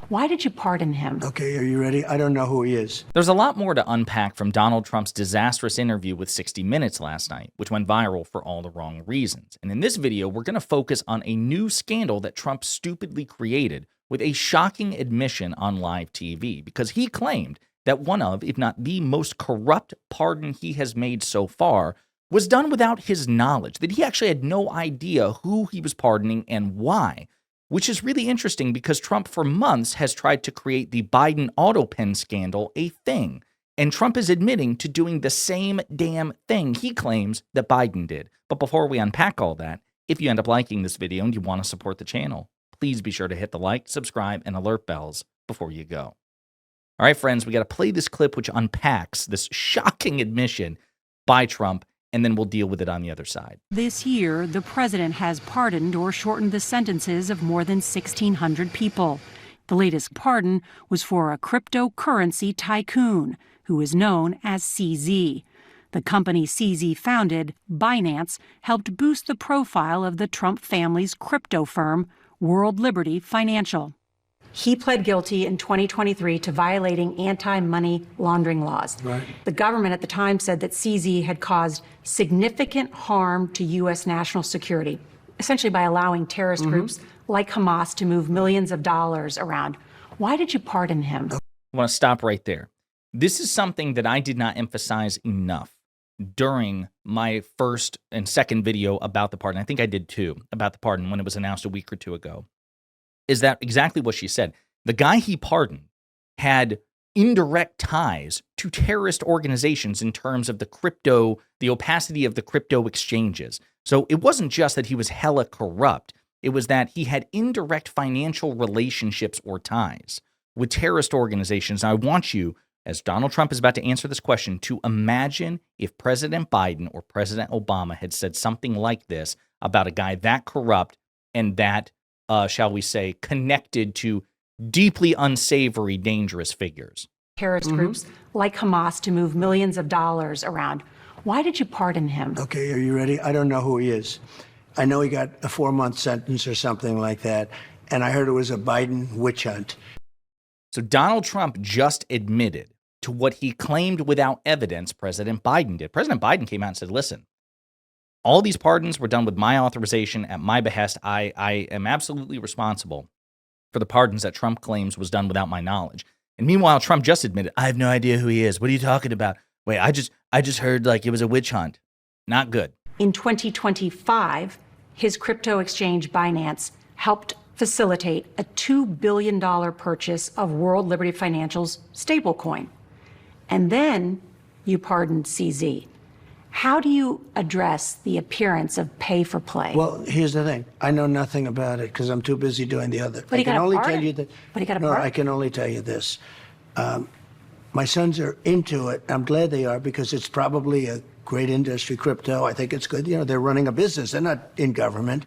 Why did you pardon him? Okay, are you ready? I don't know who he is. There's a lot more to unpack from Donald Trump's disastrous interview with 60 Minutes last night, which went viral for all the wrong reasons. And in this video, we're going to focus on a new scandal that Trump stupidly created with a shocking admission on live TV, because he claimed that one of, if not the most corrupt pardon he has made so far was done without his knowledge, that he actually had no idea who he was pardoning and why. Which is really interesting because Trump for months has tried to create the Biden auto pen scandal a thing. And Trump is admitting to doing the same damn thing he claims that Biden did. But before we unpack all that, if you end up liking this video and you want to support the channel, please be sure to hit the like, subscribe, and alert bells before you go. All right, friends, we got to play this clip which unpacks this shocking admission by Trump, and then we'll deal with it on the other side. This year, the president has pardoned or shortened the sentences of more than 1,600 people. The latest pardon was for a cryptocurrency tycoon who is known as CZ. The company CZ founded, Binance, helped boost the profile of the Trump family's crypto firm, World Liberty Financial. He pled guilty in 2023 to violating anti-money laundering laws. Right. The government at the time said that CZ had caused significant harm to U.S. national security, essentially by allowing terrorist groups like Hamas to move millions of dollars around. Why did you pardon him? I want to stop right there. This is something that I did not emphasize enough during my first and second video about the pardon. I think I did too, about the pardon when it was announced a week or two ago. Is that exactly what she said? The guy he pardoned had indirect ties to terrorist organizations in terms of the opacity of the crypto exchanges. So it wasn't just that he was hella corrupt. It was that he had indirect financial relationships or ties with terrorist organizations. I want you, as Donald Trump is about to answer this question, to imagine if President Biden or President Obama had said something like this about a guy that corrupt and that shall we say, connected to deeply unsavory, dangerous figures. Terrorist groups like Hamas to move millions of dollars around. Why did you pardon him? Okay, are you ready? I don't know who he is. I know he got a 4-month sentence or something like that, and I heard it was a Biden witch hunt. So Donald Trump just admitted to what he claimed without evidence President Biden did. President Biden came out and said, listen, all these pardons were done with my authorization at my behest. I am absolutely responsible for the pardons that Trump claims was done without my knowledge. And meanwhile, Trump just admitted, I have no idea who he is. What are you talking about? Wait, I just heard like it was a witch hunt. Not good. In 2025, his crypto exchange Binance helped facilitate a $2 billion purchase of World Liberty Financial's stablecoin. And then you pardoned CZ. How do you address the appearance of pay for play? Well, here's the thing. I know nothing about it because I'm too busy doing the other. But I he can got a only pardon. tell you that. But he got a No, pardon. I can only tell you this. My sons are into it. I'm glad they are because it's probably a great industry, crypto. I think it's good. You know, they're running a business. They're not in government.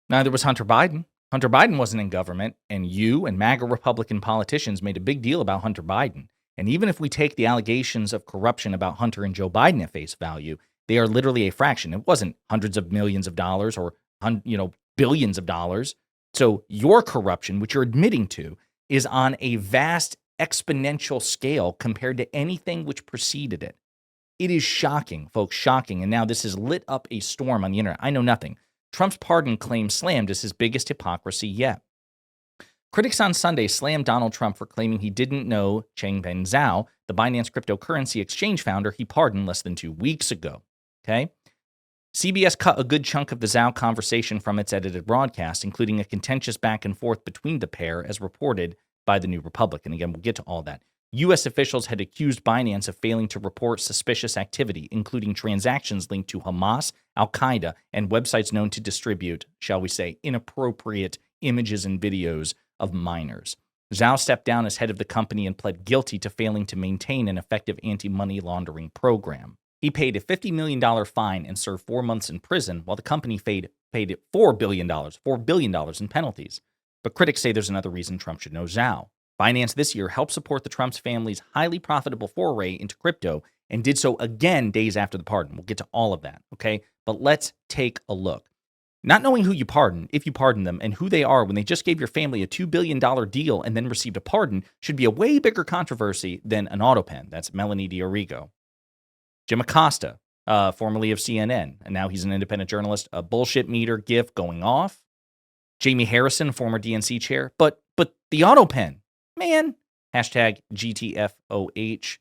Neither was Hunter Biden. Hunter Biden wasn't in government, and you and MAGA Republican politicians made a big deal about Hunter Biden. And even if we take the allegations of corruption about Hunter and Joe Biden at face value, they are literally a fraction. It wasn't hundreds of millions of dollars or, billions of dollars. So your corruption, which you're admitting to, is on a vast exponential scale compared to anything which preceded it. It is shocking, folks, shocking. And now this has lit up a storm on the internet. I know nothing. Trump's pardon claim slammed is his biggest hypocrisy yet. Critics on Sunday slammed Donald Trump for claiming he didn't know Changpeng Zhao, the Binance cryptocurrency exchange founder he pardoned less than 2 weeks ago. Okay? CBS cut a good chunk of the Zhao conversation from its edited broadcast, including a contentious back and forth between the pair, as reported by the New Republic. And again, we'll get to all that. U.S. officials had accused Binance of failing to report suspicious activity, including transactions linked to Hamas, Al-Qaeda, and websites known to distribute, shall we say, inappropriate images and videos of minors. Zhao stepped down as head of the company and pled guilty to failing to maintain an effective anti-money laundering program. He paid a $50 million fine and served 4 months in prison, while the company paid $4 billion in penalties. But critics say there's another reason Trump should know Zhao. Binance this year helped support the Trump's family's highly profitable foray into crypto and did so again days after the pardon. We'll get to all of that, okay? But let's take a look. Not knowing who you pardon, if you pardon them, and who they are when they just gave your family a $2 billion deal and then received a pardon should be a way bigger controversy than an auto pen. That's Melanie D'Arrigo. Jim Acosta, formerly of CNN, and now he's an independent journalist, a bullshit meter gif going off. Jamie Harrison, former DNC chair, but the auto pen, man, hashtag GTFOH.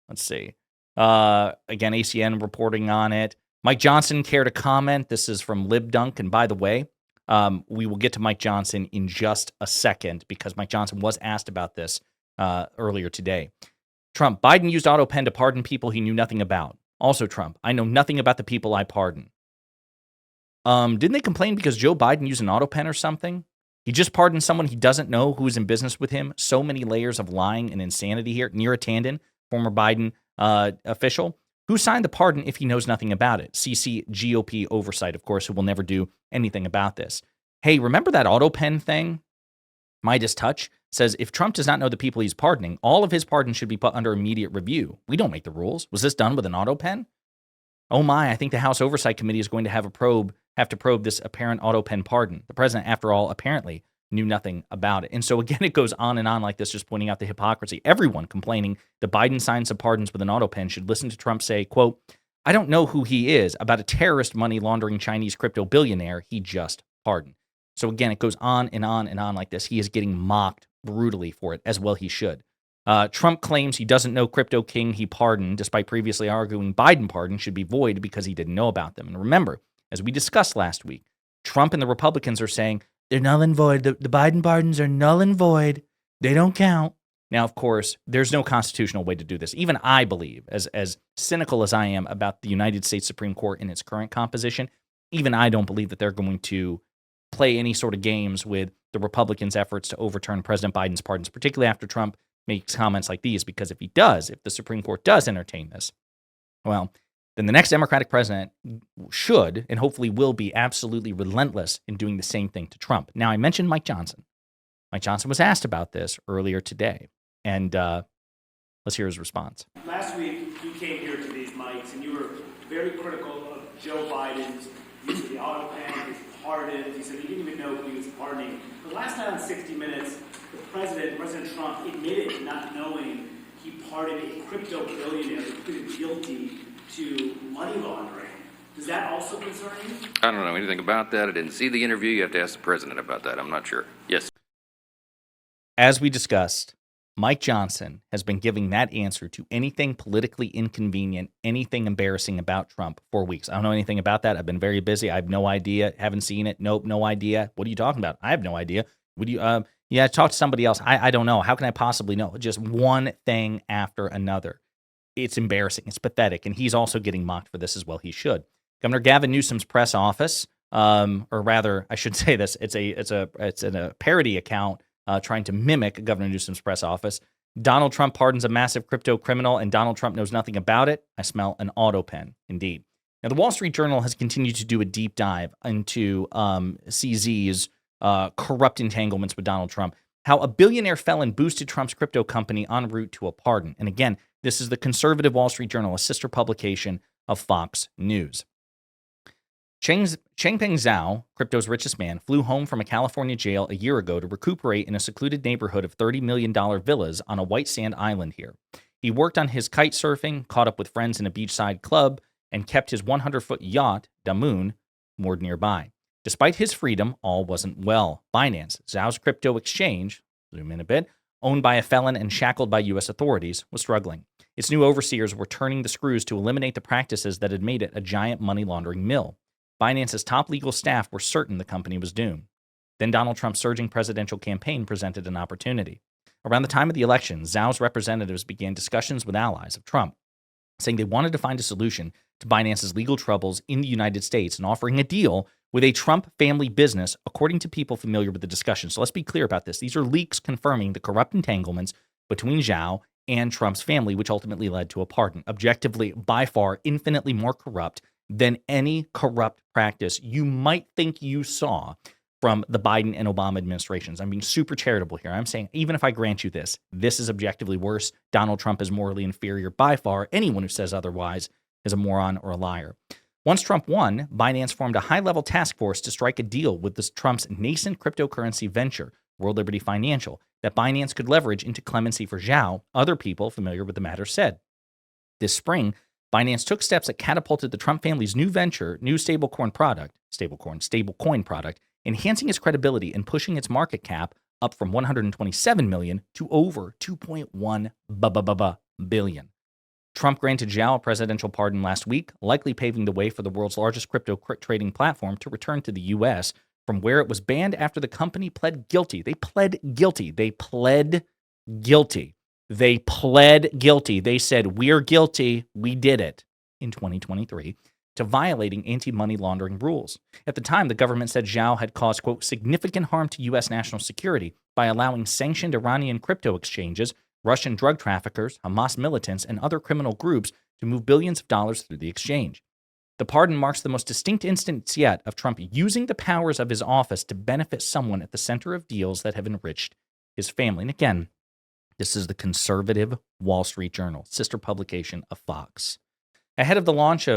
Let's see. Again, ACN reporting on it. Mike Johnson care to comment? This is from LibDunk. And by the way, we will get to Mike Johnson in just a second because Mike Johnson was asked about this earlier today. Trump, Biden used auto pen to pardon people he knew nothing about. Also Trump, I know nothing about the people I pardon. Didn't they complain because Joe Biden used an auto pen or something? He just pardoned someone he doesn't know who is in business with him. So many layers of lying and insanity here. Neera Tanden, former Biden official, who signed the pardon if he knows nothing about it? CC GOP oversight, of course, who will never do anything about this. Hey, remember that auto pen thing? Midas Touch says if Trump does not know the people he's pardoning, all of his pardons should be put under immediate review. We don't make the rules. Was this done with an auto pen? Oh my, I think the House Oversight Committee is going to have to probe this apparent auto pen pardon. The president, after all, apparently knew nothing about it. And so again, it goes on and on like this, just pointing out the hypocrisy. Everyone complaining that Biden signed some pardons with an auto pen should listen to Trump say, quote, I don't know who he is, about a terrorist money laundering Chinese crypto billionaire he just pardoned. So again, it goes on and on and on like this. He is getting mocked brutally for it, as well he should. Trump claims he doesn't know crypto king he pardoned, despite previously arguing Biden pardon should be void because he didn't know about them. And remember, as we discussed last week, Trump and the Republicans are saying they're null and void. The Biden pardons are null and void. They don't count. Now, of course, there's no constitutional way to do this. Even I believe, as cynical as I am about the United States Supreme Court in its current composition, even I don't believe that they're going to play any sort of games with the Republicans' efforts to overturn President Biden's pardons, particularly after Trump makes comments like these, because if the Supreme Court does entertain this, well, then the next Democratic president should and hopefully will be absolutely relentless in doing the same thing to Trump. Now, I mentioned Mike Johnson. Mike Johnson was asked about this earlier today, and let's hear his response. Last week, you came here to these mics, and you were very critical of Joe Biden's use of the auto pen, his pardons. You said he didn't even know who he was pardoning. But last night on 60 Minutes, President Trump, admitted not knowing he pardoned a crypto billionaire who pleaded guilty to money laundering. Does that also concern you? I don't know anything about that. I didn't see the interview. You have to ask the president about that. I'm not sure. Yes. As we discussed, Mike Johnson has been giving that answer to anything politically inconvenient, anything embarrassing about Trump for weeks. I don't know anything about that. I've been very busy. I have no idea. Haven't seen it. Nope, no idea. What are you talking about? I have no idea. Would you? Yeah, talk to somebody else. I don't know. How can I possibly know? Just one thing after another. It's embarrassing. It's pathetic. And he's also getting mocked for this as well. He should. Governor Gavin Newsom's press office, or rather, I should say this. It's a parody account trying to mimic Governor Newsom's press office. Donald Trump pardons a massive crypto criminal, and Donald Trump knows nothing about it. I smell an auto pen, indeed. Now, the Wall Street Journal has continued to do a deep dive into CZ's corrupt entanglements with Donald Trump, how a billionaire felon boosted Trump's crypto company en route to a pardon. And again, this is the conservative Wall Street Journal, a sister publication of Fox News. Changpeng Zhao, crypto's richest man, flew home from a California jail a year ago to recuperate in a secluded neighborhood of $30 million villas on a white sand island here. He worked on his kite surfing, caught up with friends in a beachside club, and kept his 100-foot yacht, Damoon, moored nearby. Despite his freedom, all wasn't well. Binance, Zhao's crypto exchange, zoom in a bit, owned by a felon and shackled by U.S. authorities, was struggling. Its new overseers were turning the screws to eliminate the practices that had made it a giant money laundering mill. Binance's top legal staff were certain the company was doomed. Then Donald Trump's surging presidential campaign presented an opportunity. Around the time of the election, Zhao's representatives began discussions with allies of Trump, saying they wanted to find a solution to Binance's legal troubles in the United States and offering a deal with a Trump family business, according to people familiar with the discussion. So let's be clear about this. These are leaks confirming the corrupt entanglements between Zhao and Trump's family, which ultimately led to a pardon. Objectively, by far, infinitely more corrupt than any corrupt practice you might think you saw from the Biden and Obama administrations. I'm being super charitable here. I'm saying, even if I grant you this is objectively worse. Donald Trump is morally inferior by far. Anyone who says otherwise is a moron or a liar. Once Trump won, Binance formed a high-level task force to strike a deal with Trump's nascent cryptocurrency venture, World Liberty Financial, that Binance could leverage into clemency for Zhao, other people familiar with the matter said. This spring, Binance took steps that catapulted the Trump family's new stablecoin product, enhancing its credibility and pushing its market cap up from 127 million to over 2.1 billion. Trump granted Zhao a presidential pardon last week, likely paving the way for the world's largest crypto trading platform to return to the U.S., from where it was banned after the company pled guilty. They pled guilty. They said, we're guilty. We did it in 2023 to violating anti-money laundering rules. At the time, the government said Zhao had caused, quote, significant harm to U.S. national security by allowing sanctioned Iranian crypto exchanges, Russian drug traffickers, Hamas militants, and other criminal groups to move billions of dollars through the exchange. The pardon marks the most distinct instance yet of Trump using the powers of his office to benefit someone at the center of deals that have enriched his family. And again, this is the conservative Wall Street Journal, sister publication of Fox. Ahead of the launch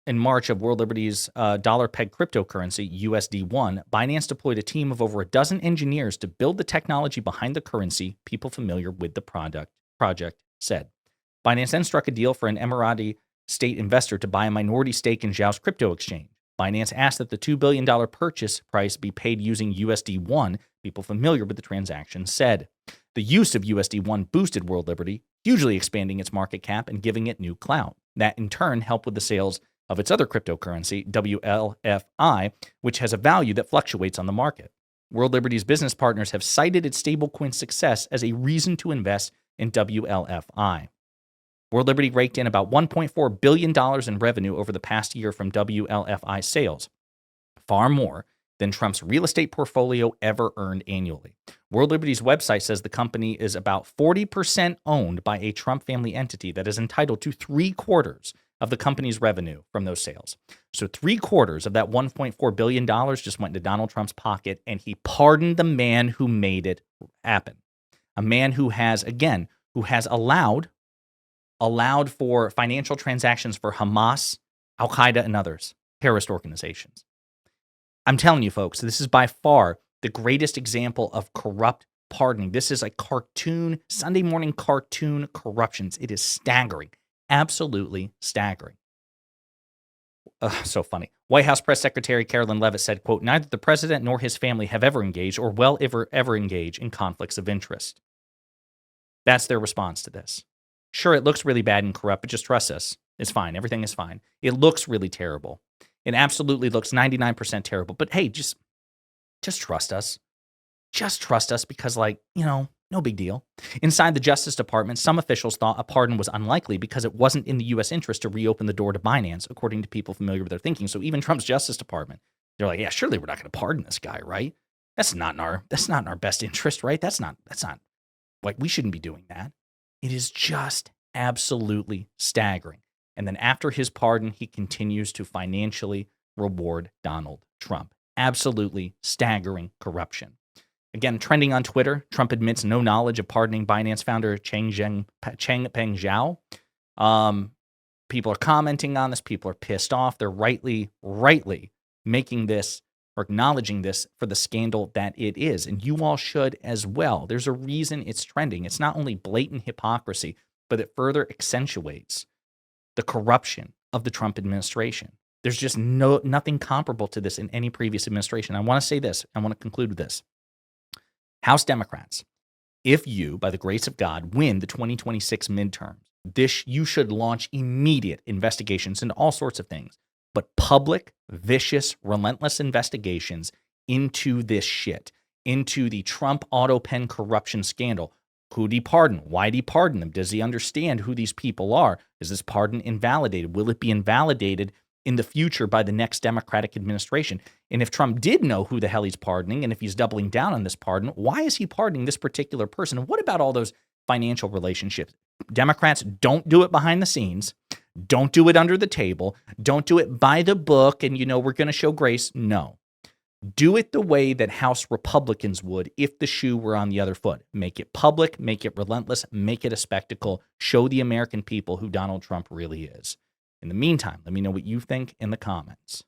in March of World Liberty's dollar-pegged cryptocurrency, USD1, Binance deployed a team of over a dozen engineers to build the technology behind the currency, people familiar with the project said. Binance then struck a deal for an Emirati state investor to buy a minority stake in Zhao's crypto exchange. Binance asked that the $2 billion purchase price be paid using USD1, people familiar with the transaction said. The use of USD1 boosted World Liberty, hugely expanding its market cap and giving it new clout. That in turn helped with the sales of its other cryptocurrency, WLFI, which has a value that fluctuates on the market. World Liberty's business partners have cited its stablecoin success as a reason to invest in WLFI. World Liberty raked in about $1.4 billion in revenue over the past year from WLFI sales, far more than Trump's real estate portfolio ever earned annually. World Liberty's website says the company is about 40% owned by a Trump family entity that is entitled to 3/4 of the company's revenue from those sales. So 3/4 of that $1.4 billion just went into Donald Trump's pocket, and he pardoned the man who made it happen. A man who has allowed for financial transactions for Hamas, Al-Qaeda, and others, terrorist organizations. I'm telling you, folks, this is by far the greatest example of corrupt pardoning. This is a Sunday morning cartoon corruptions. It is staggering, absolutely staggering. So funny. White House Press Secretary Carolyn Leavitt said, quote, neither the president nor his family have ever engaged or will ever engage in conflicts of interest. That's their response to this. Sure, it looks really bad and corrupt, but just trust us. It's fine. Everything is fine. It looks really terrible. It absolutely looks 99% terrible. But hey, just trust us. Just trust us because, no big deal. Inside the Justice Department, some officials thought a pardon was unlikely because it wasn't in the U.S. interest to reopen the door to Binance, according to people familiar with their thinking. So even Trump's Justice Department, they're like, yeah, surely we're not going to pardon this guy, right? That's not in our best interest, right? That's not we shouldn't be doing that. It is just absolutely staggering. And then after his pardon, he continues to financially reward Donald Trump. Absolutely staggering corruption. Again, trending on Twitter, Trump admits no knowledge of pardoning Binance founder Changpeng Zhao. People are commenting on this. People are pissed off. They're rightly making this or acknowledging this for the scandal that it is. And you all should as well. There's a reason it's trending. It's not only blatant hypocrisy, but it further accentuates the corruption of the Trump administration. There's just nothing comparable to this in any previous administration. I want to say this. I want to conclude with this. House Democrats, if you, by the grace of God, win the 2026 midterms, you should launch immediate investigations into all sorts of things, but public, vicious, relentless investigations into this shit, into the Trump auto pen corruption scandal. Who'd he pardon? Why'd he pardon them? Does he understand who these people are? Is this pardon invalidated? Will it be invalidated in the future by the next Democratic administration? And if Trump did know who the hell he's pardoning, and if he's doubling down on this pardon, why is he pardoning this particular person? And what about all those financial relationships? Democrats, don't do it behind the scenes. Don't do it under the table. Don't do it by the book and, we're going to show grace. No. Do it the way that House Republicans would if the shoe were on the other foot. Make it public, make it relentless, make it a spectacle. Show the American people who Donald Trump really is. In the meantime, let me know what you think in the comments.